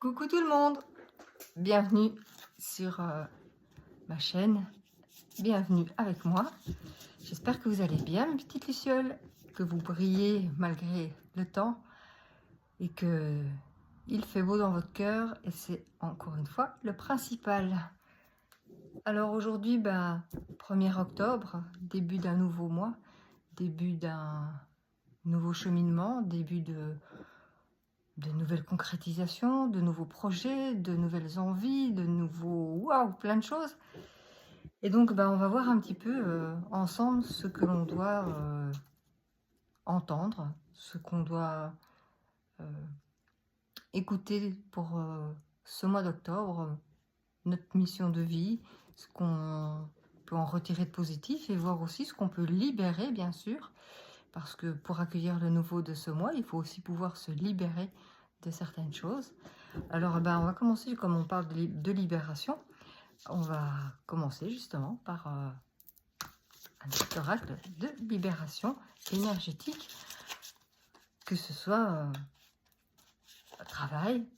Coucou tout le monde, bienvenue sur ma chaîne, bienvenue avec moi. J'espère que vous allez bien mes petites lucioles, que vous brillez malgré le temps et que il fait beau dans votre cœur et c'est encore une fois le principal. Alors aujourd'hui, 1er octobre, début d'un nouveau mois, début d'un nouveau cheminement, début de nouvelles concrétisations, de nouveaux projets, de nouvelles envies, de nouveaux... Waouh, plein de choses. Et donc, on va voir un petit peu ensemble ce que l'on doit entendre, ce qu'on doit écouter pour ce mois d'octobre, notre mission de vie, ce qu'on peut en retirer de positif et voir aussi ce qu'on peut libérer, bien sûr, parce que pour accueillir le nouveau de ce mois, il faut aussi pouvoir se libérer de certaines choses. Alors, on va commencer, comme on parle de libération, on va commencer justement par un petit oracle de libération énergétique, que ce soit travail,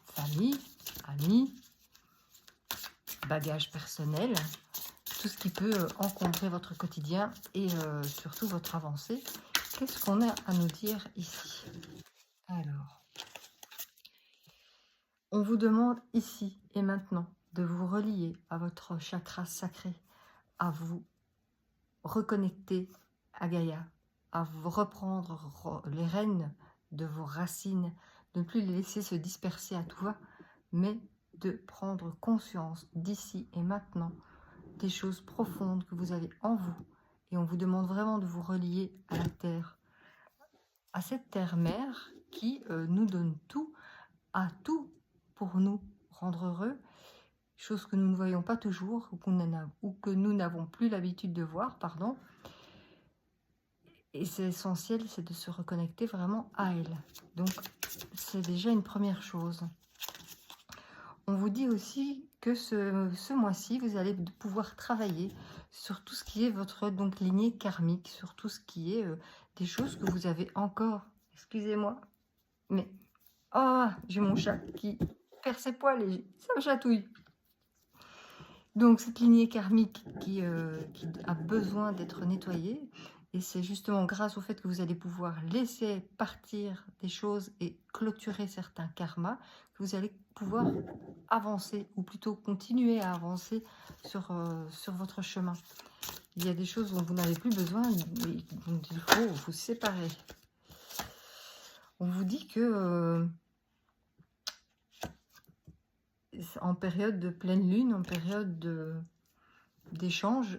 famille, amis, bagage personnel, tout ce qui peut encombrer votre quotidien et surtout votre avancée. Qu'est-ce qu'on a à nous dire ici? Alors, on vous demande ici et maintenant de vous relier à votre chakra sacré, à vous reconnecter à Gaïa, à vous reprendre les rênes de vos racines, de ne plus les laisser se disperser à tout va, mais de prendre conscience d'ici et maintenant des choses profondes que vous avez en vous. Et on vous demande vraiment de vous relier à la terre, à cette terre-mère qui nous donne tout, a tout pour nous rendre heureux, chose que nous ne voyons pas toujours ou que nous n'avons plus l'habitude de voir, pardon. Et c'est essentiel, c'est de se reconnecter vraiment à elle. Donc, c'est déjà une première chose. On vous dit aussi que ce mois-ci, vous allez pouvoir travailler sur tout ce qui est votre lignée karmique, sur tout ce qui est des choses que vous avez encore. Excusez-moi, mais... Oh, j'ai mon chat qui perd ses poils et ça me chatouille. Donc, cette lignée karmique qui a besoin d'être nettoyée, et c'est justement grâce au fait que vous allez pouvoir laisser partir des choses et clôturer certains karmas, que vous allez pouvoir avancer, ou plutôt continuer à avancer sur votre chemin. Il y a des choses dont vous n'avez plus besoin, et dont il faut vous séparer. On vous dit que en période de pleine lune, en période d'échange,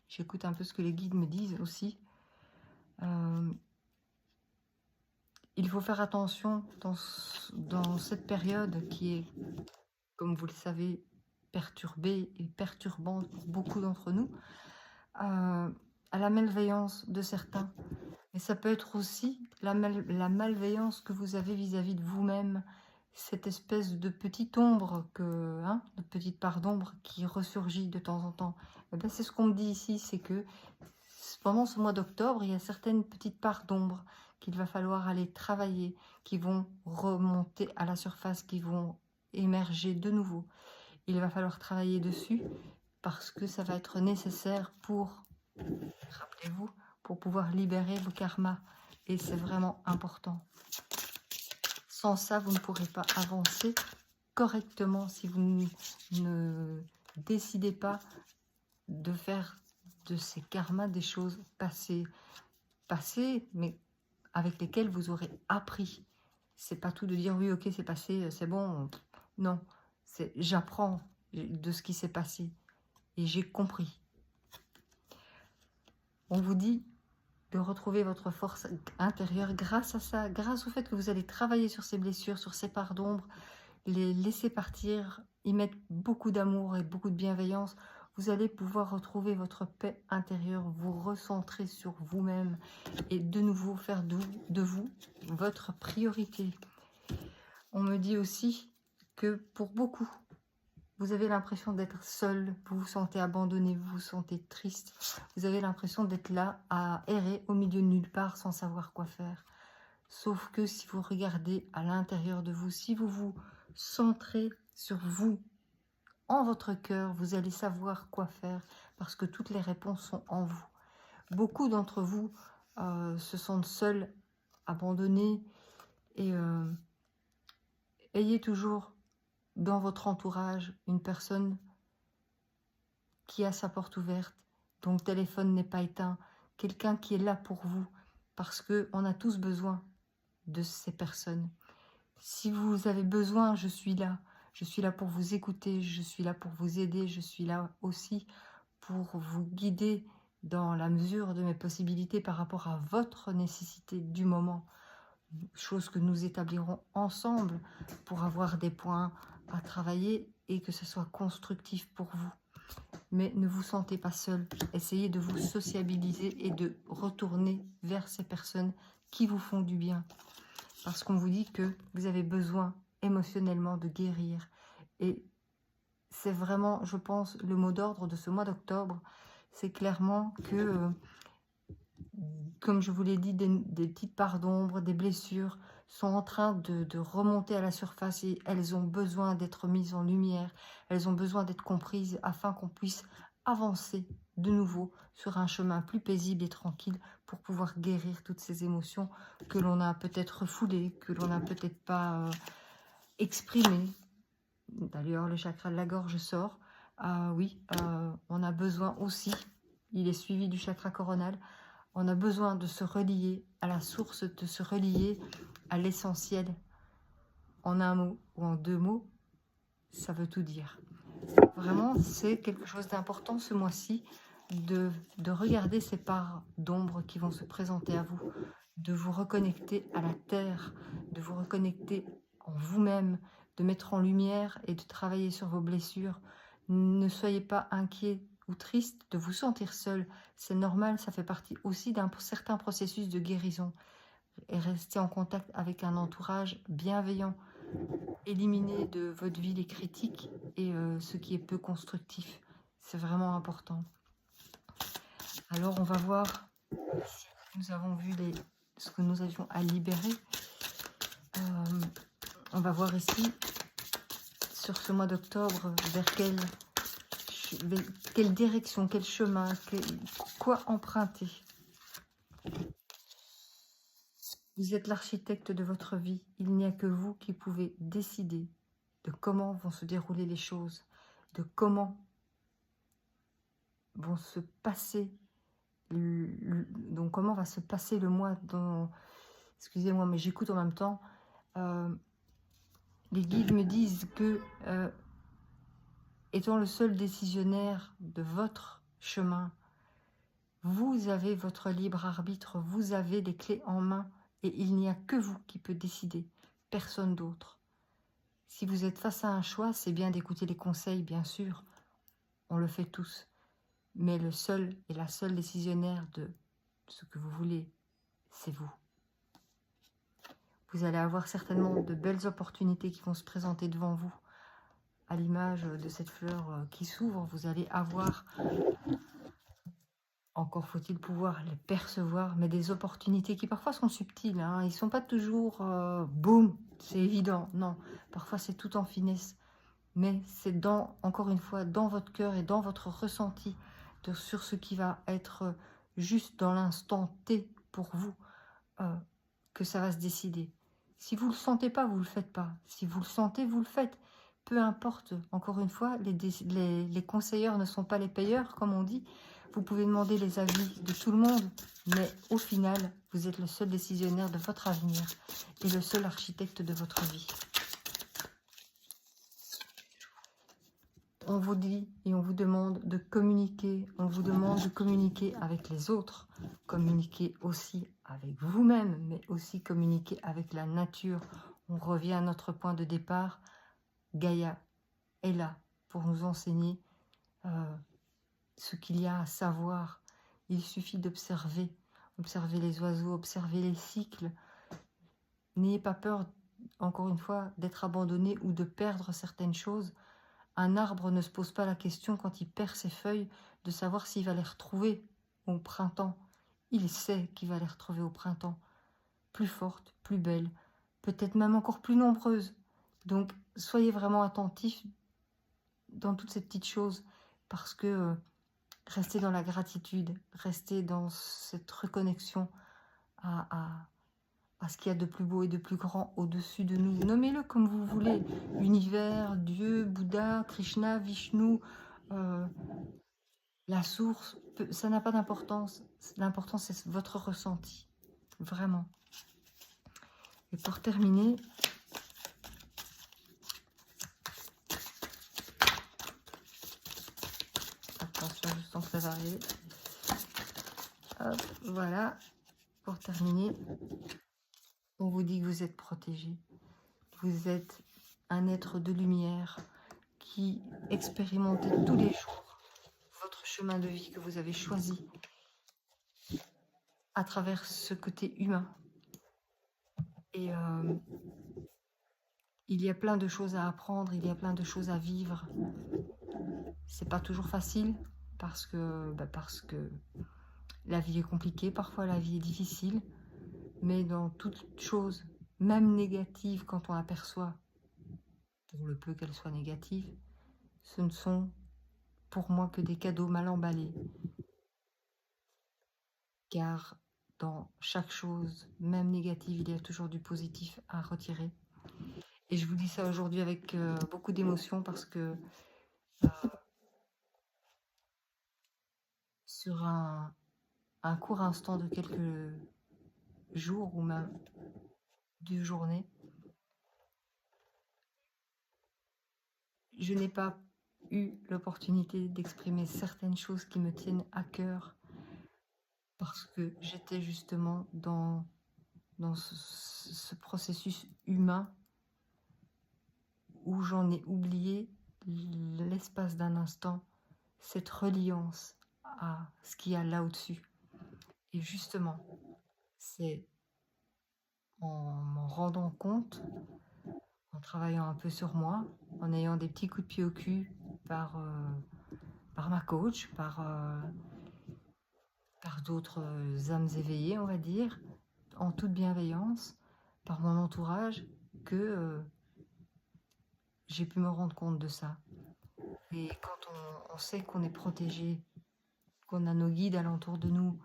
j'écoute un peu ce que les guides me disent aussi. Il faut faire attention dans cette période qui est, comme vous le savez, perturbée et perturbante pour beaucoup d'entre nous, à la malveillance de certains. Mais ça peut être aussi la malveillance que vous avez vis-à-vis de vous-même, cette espèce de petite ombre, de petite part d'ombre qui ressurgit de temps en temps. C'est ce qu'on me dit ici, c'est que pendant ce mois d'octobre, il y a certaines petites parts d'ombre qu'il va falloir aller travailler, qui vont remonter à la surface, qui vont émerger de nouveau. Il va falloir travailler dessus parce que ça va être nécessaire pour, rappelez-vous, pour pouvoir libérer vos karmas. Et c'est vraiment important. Sans ça, vous ne pourrez pas avancer correctement si vous ne décidez pas de faire de ces karmas des choses passées, mais avec lesquelles vous aurez appris. C'est pas tout de dire oui, ok, c'est passé, c'est bon. Non, c'est j'apprends de ce qui s'est passé et j'ai compris. On vous dit de retrouver votre force intérieure grâce à ça, grâce au fait que vous allez travailler sur ces blessures, sur ces parts d'ombre, les laisser partir, y mettre beaucoup d'amour et beaucoup de bienveillance. Vous allez pouvoir retrouver votre paix intérieure, vous recentrer sur vous-même et de nouveau faire de vous votre priorité. On me dit aussi que pour beaucoup, vous avez l'impression d'être seul, vous vous sentez abandonné, vous vous sentez triste. Vous avez l'impression d'être là à errer au milieu de nulle part sans savoir quoi faire. Sauf que si vous regardez à l'intérieur de vous, si vous vous centrez sur vous, en votre cœur, vous allez savoir quoi faire parce que toutes les réponses sont en vous. Beaucoup d'entre vous se sentent seuls, abandonnés et ayez toujours dans votre entourage une personne qui a sa porte ouverte, dont le téléphone n'est pas éteint, quelqu'un qui est là pour vous parce qu'on a tous besoin de ces personnes. Si vous avez besoin, je suis là. Je suis là pour vous écouter, je suis là pour vous aider, je suis là aussi pour vous guider dans la mesure de mes possibilités par rapport à votre nécessité du moment. Chose que nous établirons ensemble pour avoir des points à travailler et que ce soit constructif pour vous. Mais ne vous sentez pas seul. Essayez de vous sociabiliser et de retourner vers ces personnes qui vous font du bien. Parce qu'on vous dit que vous avez besoin émotionnellement de guérir. Et c'est vraiment, je pense, le mot d'ordre de ce mois d'octobre. C'est clairement que, comme je vous l'ai dit, des petites parts d'ombre, des blessures sont en train de remonter à la surface et elles ont besoin d'être mises en lumière. Elles ont besoin d'être comprises afin qu'on puisse avancer de nouveau sur un chemin plus paisible et tranquille pour pouvoir guérir toutes ces émotions que l'on a peut-être refoulées, que l'on n'a peut-être pas exprimées. D'ailleurs, le chakra de la gorge sort. Oui, on a besoin aussi, il est suivi du chakra coronal, on a besoin de se relier à la source, de se relier à l'essentiel. En un mot ou en deux mots, ça veut tout dire. Vraiment, c'est quelque chose d'important ce mois-ci, de regarder ces parts d'ombre qui vont se présenter à vous, de vous reconnecter à la terre, de vous reconnecter en vous-même, de mettre en lumière et de travailler sur vos blessures. Ne soyez pas inquiets ou tristes de vous sentir seul. C'est normal, ça fait partie aussi d'un certain processus de guérison. Et restez en contact avec un entourage bienveillant. Éliminez de votre vie les critiques et ce qui est peu constructif. C'est vraiment important. Alors, on va voir si nous avons vu ce que nous avions à libérer. On va voir ici, sur ce mois d'octobre, vers quelle direction, quel chemin, quoi emprunter. Vous êtes l'architecte de votre vie. Il n'y a que vous qui pouvez décider de comment vont se dérouler les choses, de comment vont se passer, donc comment va se passer le mois dans... Excusez-moi, mais j'écoute en même temps. Les guides me disent que, étant le seul décisionnaire de votre chemin, vous avez votre libre arbitre, vous avez les clés en main et il n'y a que vous qui peut décider, personne d'autre. Si vous êtes face à un choix, c'est bien d'écouter les conseils, bien sûr, on le fait tous. Mais le seul et la seule décisionnaire de ce que vous voulez, c'est vous. Vous allez avoir certainement de belles opportunités qui vont se présenter devant vous. À l'image de cette fleur qui s'ouvre, vous allez avoir, encore faut-il pouvoir les percevoir, mais des opportunités qui parfois sont subtiles. Hein. Ils ne sont pas toujours boum, c'est évident. Non, parfois c'est tout en finesse. Mais c'est encore une fois, dans votre cœur et dans votre ressenti sur ce qui va être juste dans l'instant T pour vous, que ça va se décider. Si vous ne le sentez pas, vous ne le faites pas. Si vous le sentez, vous le faites. Peu importe, encore une fois, les conseilleurs ne sont pas les payeurs, comme on dit. Vous pouvez demander les avis de tout le monde, mais au final, vous êtes le seul décisionnaire de votre avenir et le seul architecte de votre vie. On vous dit et on vous demande de communiquer, on vous demande de communiquer avec les autres, communiquer aussi avec vous-même, mais aussi communiquer avec la nature. On revient à notre point de départ. Gaïa est là pour nous enseigner ce qu'il y a à savoir. Il suffit d'observer, observer les oiseaux, observer les cycles. N'ayez pas peur, encore une fois, d'être abandonné ou de perdre certaines choses. Un arbre ne se pose pas la question quand il perd ses feuilles de savoir s'il va les retrouver au printemps. Il sait qu'il va les retrouver au printemps. plus fortes, plus belles, peut-être même encore plus nombreuses. Donc, soyez vraiment attentifs dans toutes ces petites choses, parce que restez dans la gratitude, restez dans cette reconnexion à ce qu'il y a de plus beau et de plus grand au-dessus de nous. Nommez-le comme vous voulez, univers, Dieu, Bouddha, Krishna, Vishnu, la source, ça n'a pas d'importance. L'important, c'est votre ressenti, vraiment. Et pour terminer, attention, je sens que ça va arriver. Hop, voilà, pour terminer, on vous dit que vous êtes protégé. Vous êtes un être de lumière qui expérimentez tous les jours votre chemin de vie que vous avez choisi à travers ce côté humain. Et il y a plein de choses à apprendre, il y a plein de choses à vivre. C'est pas toujours facile parce que la vie est compliquée, parfois la vie est difficile, mais dans toute chose, même négative, quand on aperçoit, pour le peu qu'elle soit négative, ce ne sont pour moi que des cadeaux mal emballés. Car dans chaque chose, même négative, il y a toujours du positif à retirer. Et je vous dis ça aujourd'hui avec beaucoup d'émotion, parce que sur un court instant de quelques jours ou même d'une journée, je n'ai pas eu l'opportunité d'exprimer certaines choses qui me tiennent à cœur, parce que j'étais justement dans ce processus humain où j'en ai oublié l'espace d'un instant cette reliance à ce qu'il y a là au-dessus. Et justement, c'est en m'en rendant compte, en travaillant un peu sur moi, en ayant des petits coups de pied au cul par ma coach, par d'autres âmes éveillées, on va dire, en toute bienveillance, par mon entourage, que j'ai pu me rendre compte de ça. Et quand on sait qu'on est protégé, qu'on a nos guides alentour de nous,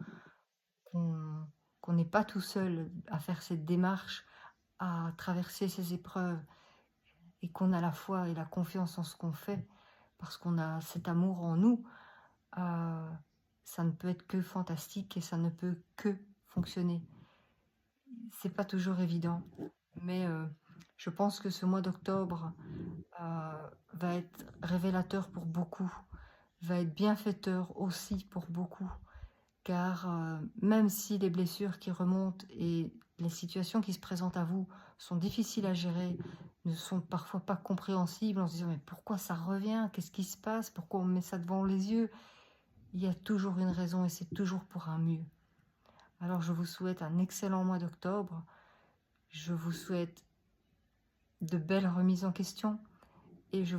qu'on n'est pas tout seul à faire cette démarche, à traverser ces épreuves, et qu'on a la foi et la confiance en ce qu'on fait, parce qu'on a cet amour en nous, ça ne peut être que fantastique et ça ne peut que fonctionner. C'est pas toujours évident, mais je pense que ce mois d'octobre va être révélateur pour beaucoup, va être bienfaiteur aussi pour beaucoup, car même si les blessures qui remontent et les situations qui se présentent à vous sont difficiles à gérer, ne sont parfois pas compréhensibles, en se disant mais pourquoi ça revient, qu'est-ce qui se passe, pourquoi on met ça devant les yeux, il y a toujours une raison et c'est toujours pour un mieux. Alors je vous souhaite un excellent mois d'octobre, je vous souhaite de belles remises en question,